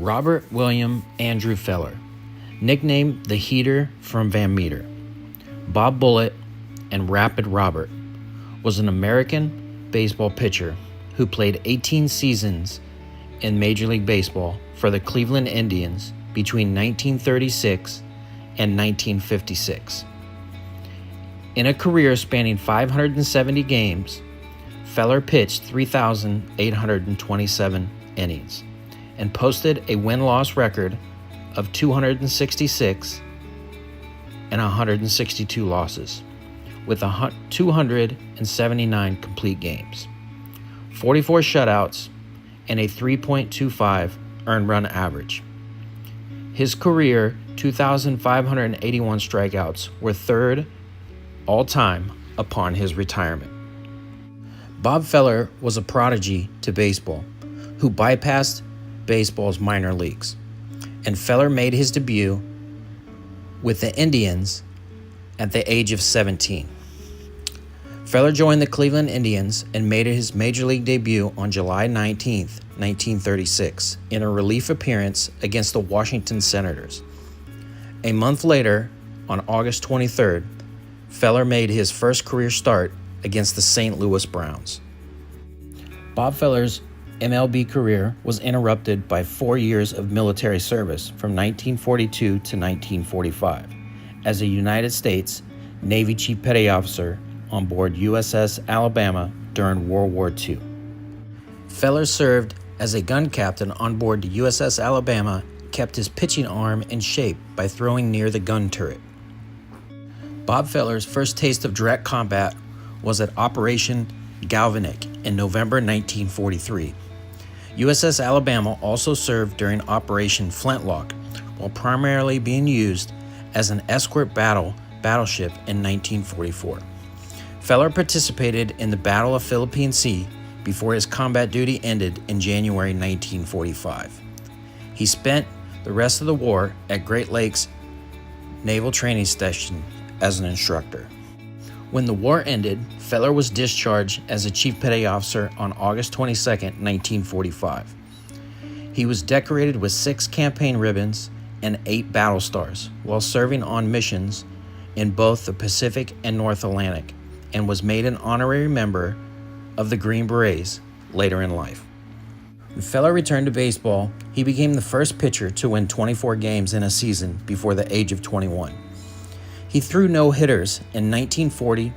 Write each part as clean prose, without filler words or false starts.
Robert William Andrew Feller, nicknamed the Heater from Van Meter, Bob Bullitt, and Rapid Robert, was an American baseball pitcher who played 18 seasons in Major League Baseball for the Cleveland Indians between 1936 and 1956. In a career spanning 570 games, Feller pitched 3,827 innings and posted a win-loss record of 266 and 162 losses, with 279 complete games, 44 shutouts, and a 3.25 earned run average. His career 2,581 strikeouts were third all-time upon his retirement. Bob Feller was a prodigy to baseball who bypassed baseball's minor leagues, and Feller made his debut with the Indians at the age of 17. Feller joined the Cleveland Indians and made his Major League debut on July 19, 1936, in a relief appearance against the Washington Senators. A month later, on August 23rd, Feller made his first career start against the St. Louis Browns. Bob Feller's MLB career was interrupted by 4 years of military service from 1942 to 1945 as a United States Navy Chief Petty Officer on board USS Alabama during World War II. Feller served as a gun captain on board the USS Alabama, kept his pitching arm in shape by throwing near the gun turret. Bob Feller's first taste of direct combat was at Operation Galvanic in November 1943. USS Alabama also served during Operation Flintlock, while primarily being used as an escort battleship in 1944. Feller participated in the Battle of Philippine Sea before his combat duty ended in January 1945. He spent the rest of the war at Great Lakes Naval Training Station as an instructor. When the war ended, Feller was discharged as a Chief Petty Officer on August 22, 1945. He was decorated with 6 campaign ribbons and 8 battle stars while serving on missions in both the Pacific and North Atlantic, and was made an honorary member of the Green Berets later in life. When Feller returned to baseball, he became the first pitcher to win 24 games in a season before the age of 21. He threw no-hitters in 1940,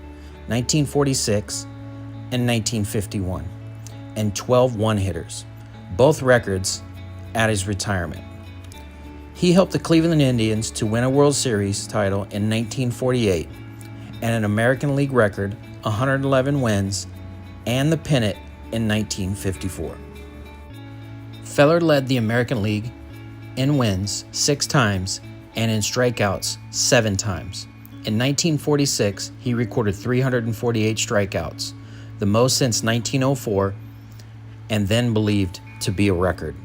1946, and 1951, and 12 one-hitters, both records at his retirement. He helped the Cleveland Indians to win a World Series title in 1948 and an American League record, 111 wins, and the pennant in 1954. Feller led the American League in wins 6 times and in strikeouts 7 times. In 1946, he recorded 348 strikeouts, the most since 1904, and then believed to be a record.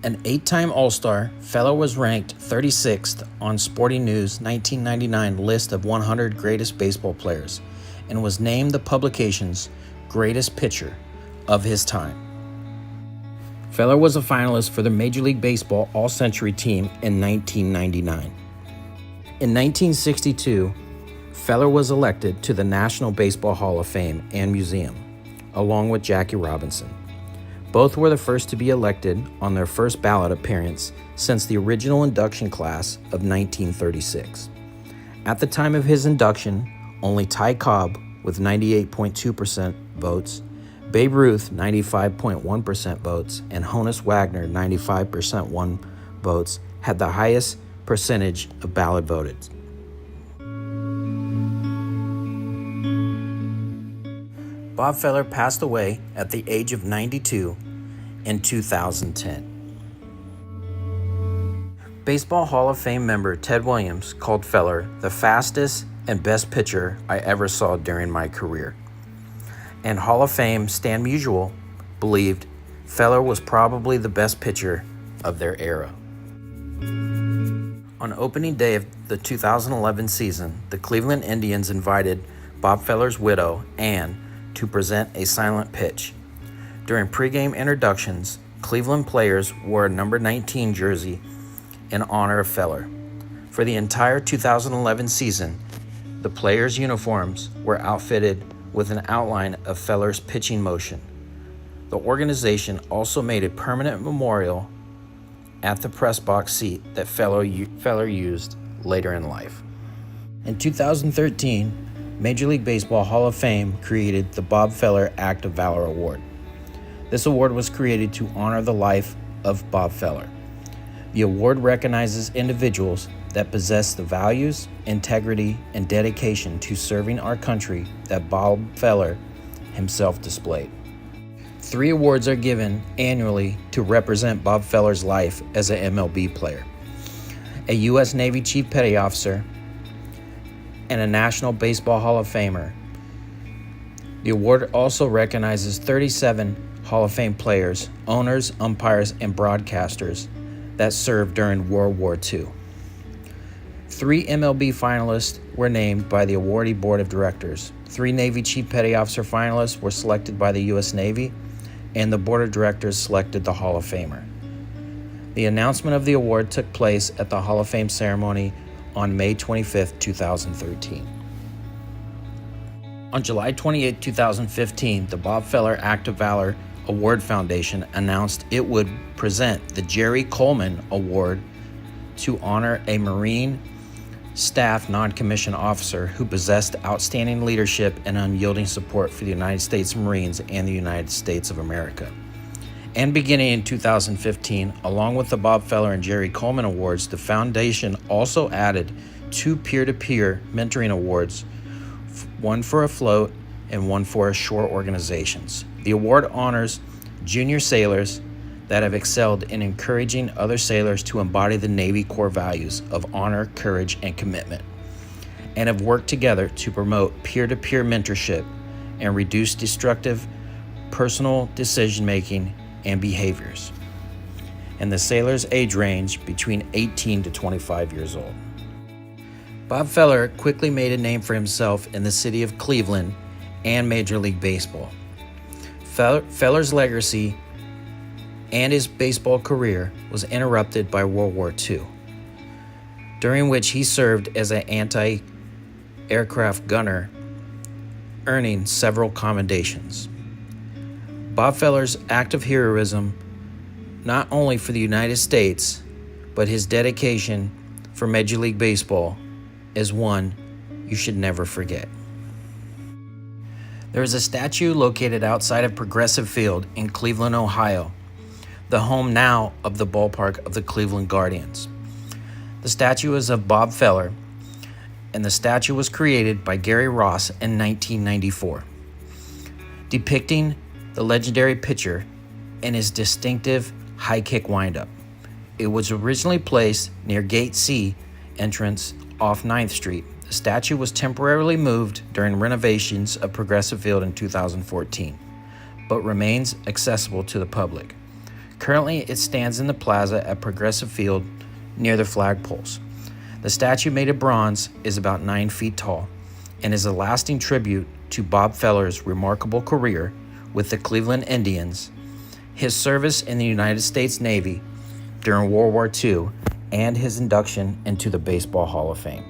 An 8-time All-Star, Feller was ranked 36th on Sporting News' 1999 list of 100 greatest baseball players and was named the publication's greatest pitcher of his time. Feller was a finalist for the Major League Baseball All-Century Team in 1999. In 1962, Feller was elected to the National Baseball Hall of Fame and Museum, along with Jackie Robinson. Both were the first to be elected on their first ballot appearance since the original induction class of 1936. At the time of his induction, only Ty Cobb, with 98.2% votes, Babe Ruth, 95.1% votes, and Honus Wagner, 95% votes, had the highest percentage of ballot voted. Bob Feller passed away at the age of 92 in 2010. Baseball Hall of Fame member Ted Williams called Feller the fastest and best pitcher I ever saw during my career. And Hall of Fame Stan Musial believed Feller was probably the best pitcher of their era. On opening day of the 2011 season, the Cleveland Indians invited Bob Feller's widow, Ann, to present a silent pitch. During pregame introductions, Cleveland players wore a number 19 jersey in honor of Feller. For the entire 2011 season, the players' uniforms were outfitted with an outline of Feller's pitching motion. The organization also made a permanent memorial at the press box seat that Feller used later in life. In 2013, Major League Baseball Hall of Fame created the Bob Feller Act of Valor Award. This award was created to honor the life of Bob Feller. The award recognizes individuals that possess the values, integrity, and dedication to serving our country that Bob Feller himself displayed. 3 awards are given annually to represent Bob Feller's life as an MLB player: a U.S. Navy Chief Petty Officer and a National Baseball Hall of Famer. The award also recognizes 37 Hall of Fame players, owners, umpires, and broadcasters that served during World War II. 3 MLB finalists were named by the awardee board of directors. 3 Navy Chief Petty Officer finalists were selected by the U.S. Navy, and the board of directors selected the Hall of Famer. The announcement of the award took place at the Hall of Fame ceremony on May 25, 2013. On July 28, 2015, the Bob Feller Act of Valor Award Foundation announced it would present the Jerry Coleman Award to honor a Marine staff non-commissioned officer who possessed outstanding leadership and unyielding support for the United States Marines and the United States of America. And beginning in 2015, along with the Bob Feller and Jerry Coleman Awards, the foundation also added 2 peer-to-peer mentoring awards, one for a float and one for ashore organizations. The award honors junior sailors that have excelled in encouraging other sailors to embody the Navy core values of honor, courage, and commitment, and have worked together to promote peer-to-peer mentorship and reduce destructive personal decision-making and behaviors. And the sailors' age range between 18 to 25 years old. Bob Feller quickly made a name for himself in the city of Cleveland and Major League Baseball. Feller's legacy and his baseball career was interrupted by World War II, during which he served as an anti-aircraft gunner, earning several commendations. Bob Feller's act of heroism, not only for the United States, but his dedication for Major League Baseball, is one you should never forget. There is a statue located outside of Progressive Field in Cleveland, Ohio, the home now of the ballpark of the Cleveland Guardians. The statue is of Bob Feller, and the statue was created by Gary Ross in 1994, depicting the legendary pitcher and his distinctive high kick windup. It was originally placed near Gate C entrance off 9th Street. The statue was temporarily moved during renovations of Progressive Field in 2014, but remains accessible to the public. Currently, it stands in the plaza at Progressive Field near the flagpoles. The statue, made of bronze, is about 9 feet tall and is a lasting tribute to Bob Feller's remarkable career with the Cleveland Indians, his service in the United States Navy during World War II, and his induction into the Baseball Hall of Fame.